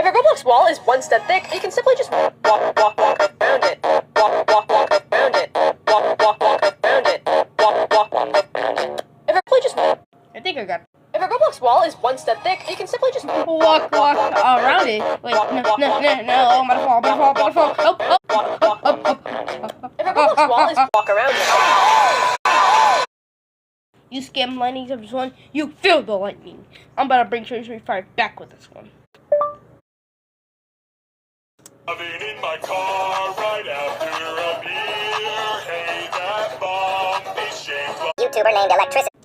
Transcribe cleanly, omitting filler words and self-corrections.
a Roblox wall is one step thick, you can simply just walk around it. Walk around it. Walk around it. Walk around it. If a really just I think I got. If a Roblox wall is one step thick, you can simply just walk around it. Wait, no, I'm gonna fall. Help. If a Roblox wall is walk around it. You scam lightning of this one, you feel the lightning. I'm about to bring Treasury Fire back with this one. In my car right after a beer. Hey, that bomb is shaped like YouTuber named Electricity.